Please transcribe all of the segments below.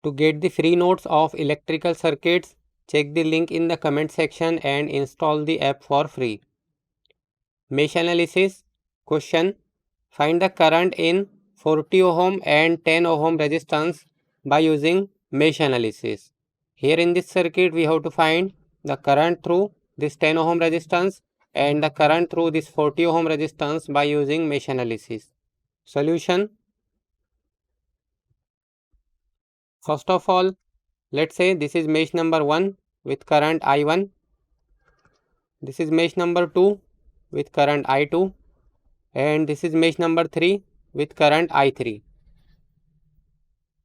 To get the free notes of electrical circuits, check the link in the comment section and install the app for free. Mesh analysis. Question. Find the current in 40 ohm and 10 ohm resistance by using mesh analysis. Here in this circuit we have to find the current through this 10 ohm resistance and the current through this 40 ohm resistance by using mesh analysis. Solution. First of all, let's say this is mesh number 1 with current I1. This is mesh number 2 with current I2 and this is mesh number 3 with current I3.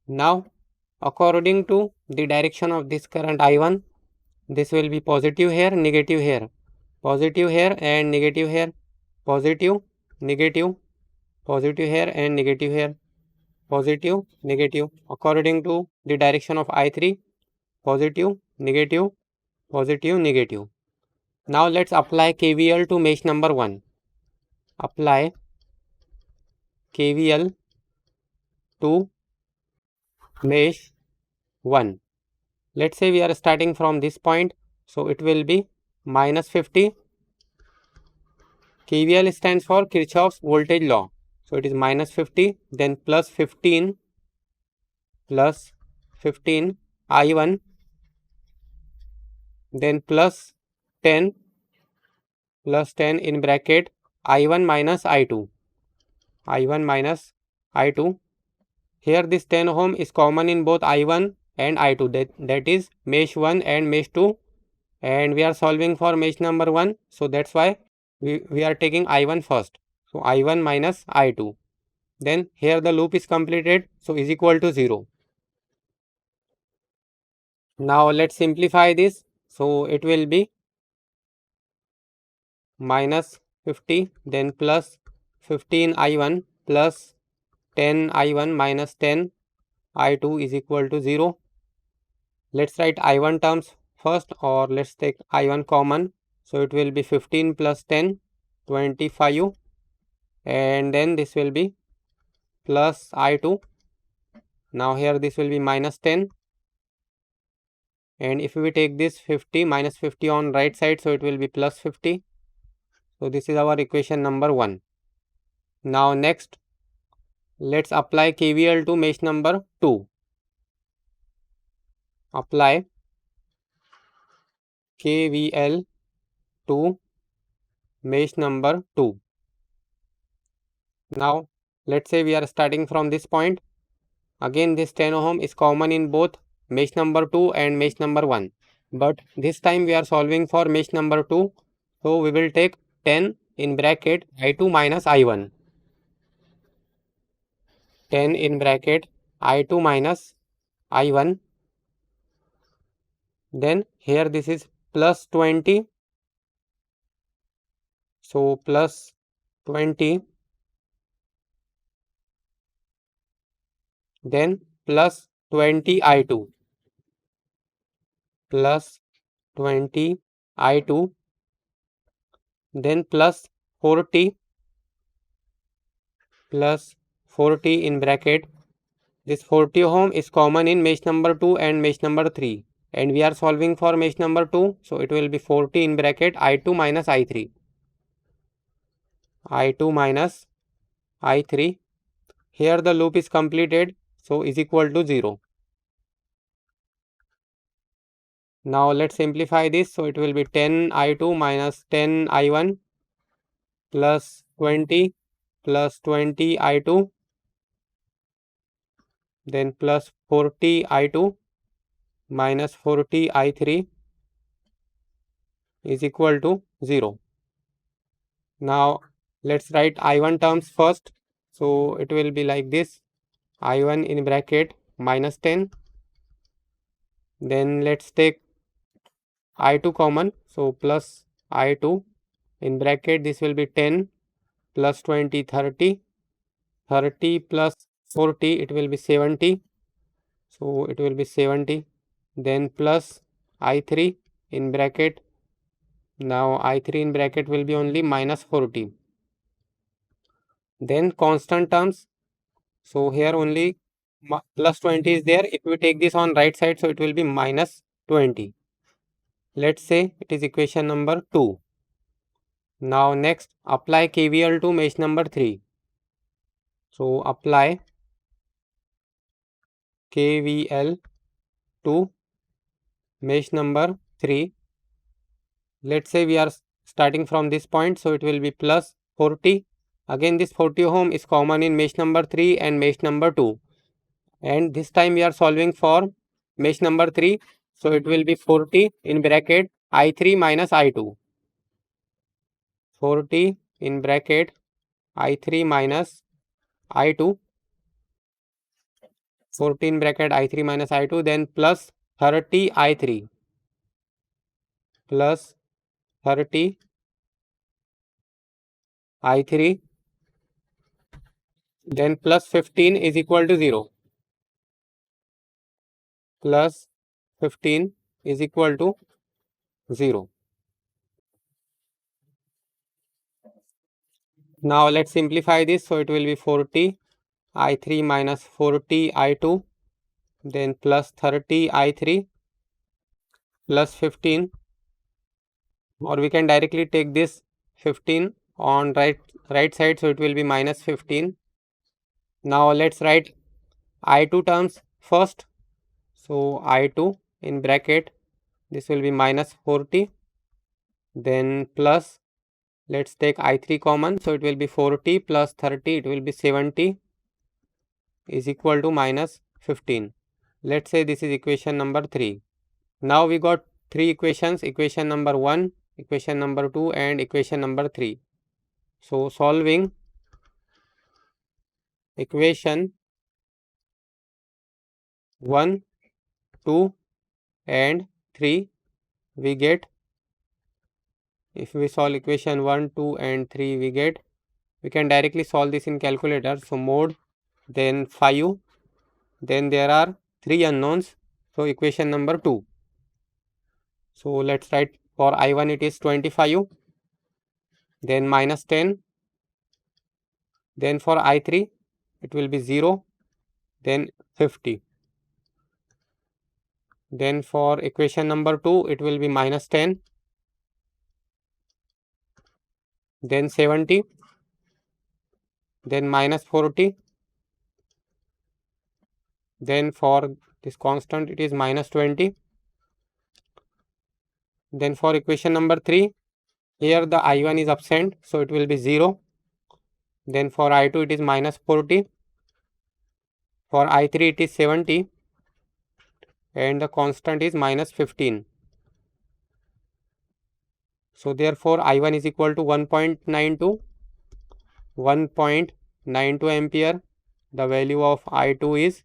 Now, according to the direction of this current I1, this will be positive here, negative here, positive here and negative here, positive, negative, positive here and negative here, positive, negative. According to the direction of I3, positive, negative, positive, negative. Now let's apply KVL to mesh number 1. Apply KVL to mesh 1. Let's say we are starting from this point, so it will be minus 50. KVL stands for Kirchhoff's voltage law. So it is minus 50, then plus 15 I1, then plus 10 in bracket I1 minus I2. I1 minus I2. Here this 10 ohm is common in both I1 and I2, that is mesh 1 and mesh 2, and we are solving for mesh number 1, so that's why we are taking I1 first. So I1 minus I2. Then here the loop is completed, so is equal to 0. Now let's simplify this. So it will be minus 50, then plus 15 I1 plus 10 I1 minus 10 I2 is equal to 0. Let's write I1 terms first, or let's take I1 common. So it will be 15 plus 10, 25, and then this will be plus I2. Now here this will be minus 10, and if we take this 50 minus 50 on right side, so it will be plus 50. So this is our equation number 1. Now next, let's apply KVL to mesh number 2. Apply KVL to mesh number 2. Now let's say we are starting from this point. Again this 10 ohm is common in both mesh number 2 and mesh number 1. But this time we are solving for mesh number 2. So we will take 10 in bracket I2 minus I1. 10 in bracket I2 minus I1. Then here this is plus 20. So plus 20. Then plus 20 I2. Plus 20 I2. Then plus 40. Plus 40 in bracket. This 40 ohm is common in mesh number 2 and mesh number 3. And we are solving for mesh number 2. So it will be 40 in bracket I2 minus I3. I2 minus I3. Here the loop is completed. So is equal to 0. Now let's simplify this. So it will be 10 I2 minus 10 I1 plus 20 plus 20 I2. Then plus 40 I2 minus 40 I3 is equal to 0. Now let's write I1 terms first. So it will be like this. I1 in bracket minus 10. Then let's take I2 common. So plus I2 in bracket, this will be 10 plus 20, 30. 30 plus 40, it will be 70. So it will be 70. Then plus I3 in bracket. Now I3 in bracket will be only minus 40. Then constant terms. So here only plus 20 is there. If we take this on right side, so it will be minus 20. Let's say it is equation number 2. Now next, apply KVL to mesh number 3. So apply KVL to mesh number 3. Let's say we are starting from this point, so it will be plus 40. Again, this 40 ohm is common in mesh number 3 and mesh number 2. And this time we are solving for mesh number 3. So it will be 40 in bracket I3 minus I2. 40 in bracket I3 minus I2. 14 bracket I3 minus I2, then plus 30 I3 plus 30 I3, then plus 15 is equal to 0. Plus 15 is equal to 0. Now let's simplify this. So it will be 40 I3 minus 40 I2, then plus 30 I3 plus 15, or we can directly take this 15 on right side, so it will be minus 15. Now let's write I2 terms first. So I2 in bracket, this will be minus 40, then plus, let's take I3 common, so it will be 40 plus 30, it will be 70 is equal to minus 15. Let's say this is equation number 3. Now we got 3 equations, equation number 1, equation number 2 and equation number 3. So solving equation 1, 2 and 3, we get, if we solve equation 1, 2 and 3, we can directly solve this in calculator. So mod, then 5, then there are 3 unknowns, so equation number 2. So let's write for I1 it is 25, then minus 10, then for I3 it will be 0, then 50. Then for equation number 2 it will be minus 10, then 70, then minus 40, then for this constant it is minus 20. Then for equation number 3, here the I1 is absent, so it will be 0. Then for I2 it is minus 40, for I3 it is 70 and the constant is minus 15. So therefore I1 is equal to 1.92 ampere. The value of I2 is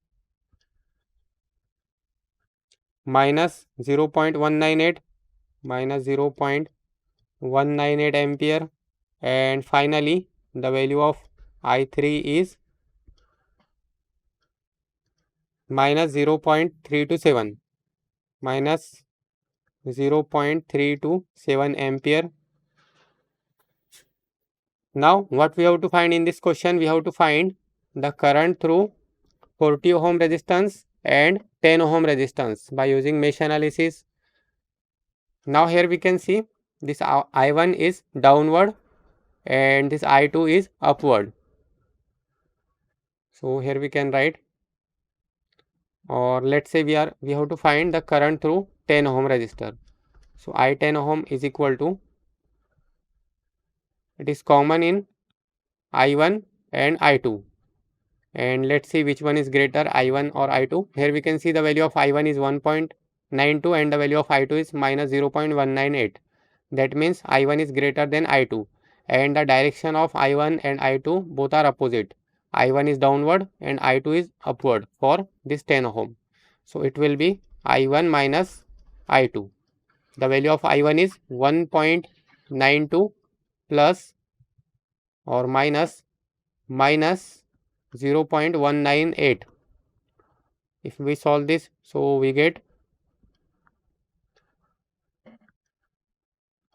minus 0.198 ampere, and finally the value of I3 is minus 0.327 ampere. Now what we have to find in this question, we have to find the current through 40 ohm resistance and 10 ohm resistance by using mesh analysis. Now here we can see this I1 is downward and this I2 is upward. So here we can write, or let's say we have to find the current through 10 ohm resistor. So I10 ohm is equal to, it is common in I1 and I2, and let's see which one is greater, I1 or I2. Here we can see the value of I1 is 1.92 and the value of I2 is minus 0.198. That means I1 is greater than I2, and the direction of I1 and I2 both are opposite. I1 is downward and I2 is upward for this 10 ohm. So it will be I1 minus I2. The value of I1 is 1.92 plus or minus 0.198. If we solve this, so we get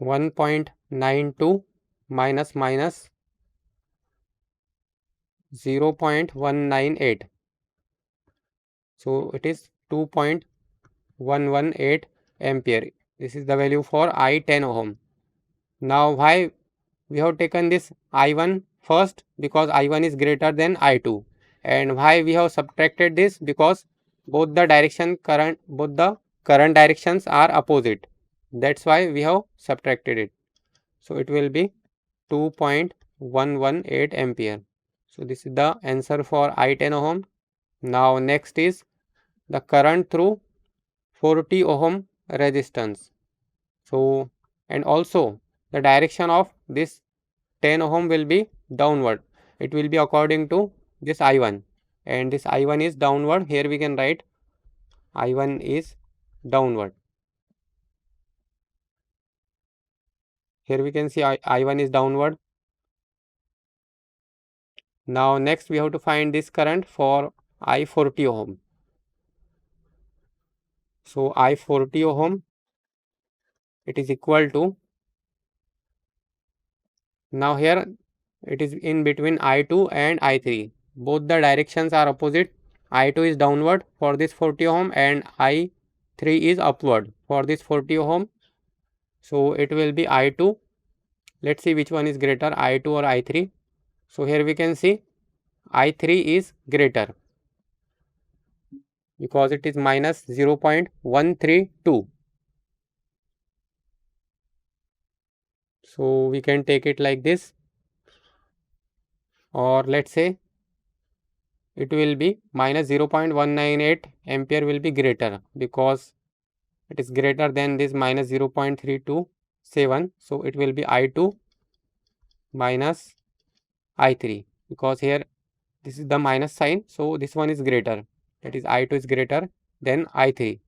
1.92 minus 0.198. So it is 2.118 ampere. This is the value for I 10 ohm. Now why we have taken this I1 first? Because I1 is greater than I2. And why we have subtracted this? Because both the current directions are opposite. That's why we have subtracted it. So it will be 2.118 ampere. So this is the answer for I 10 ohm. Now next is the current through 40 ohm resistance. So and also the direction of this 10 ohm will be downward. It will be according to this I1, and this I1 is downward. Here we can write I1 is downward. Here we can see I1 is downward. Now next we have to find this current for I 40 ohm. So I 40 ohm, it is equal to, now here it is in between I2 and I3. Both the directions are opposite. I2 is downward for this 40 ohm and I3 is upward for this 40 ohm. So it will be I2. Let's see which one is greater, I2 or I3. So here we can see I3 is greater because it is minus 0.132. So we can take it like this, or let's say it will be minus 0.198 ampere will be greater because it is greater than this minus 0.327. So it will be I2 minus I3 because here this is the minus sign. So this one is greater, that is I2 is greater than I3.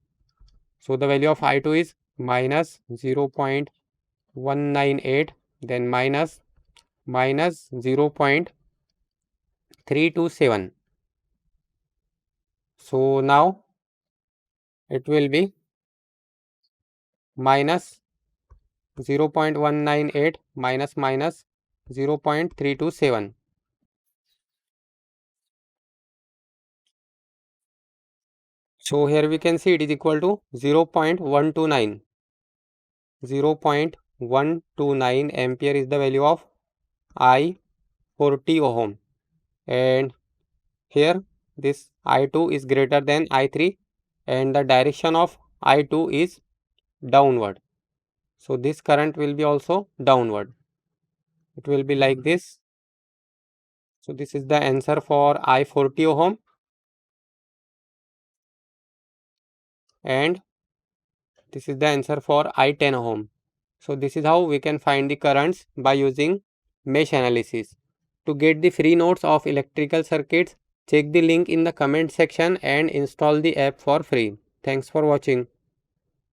So the value of I2 is minus 0.198, then minus 0.327. So now it will be minus 0.198 minus 0.327. So here we can see it is equal to 0.129. 0.129 ampere is the value of I 40 ohm, and here this I2 is greater than I3 and the direction of I2 is downward. So this current will be also downward. It will be like this. So this is the answer for I 40 ohm, and this is the answer for I 10 ohm. So this is how we can find the currents by using mesh analysis. To get the free notes of electrical circuits, check the link in the comment section and install the app for free. Thanks for watching.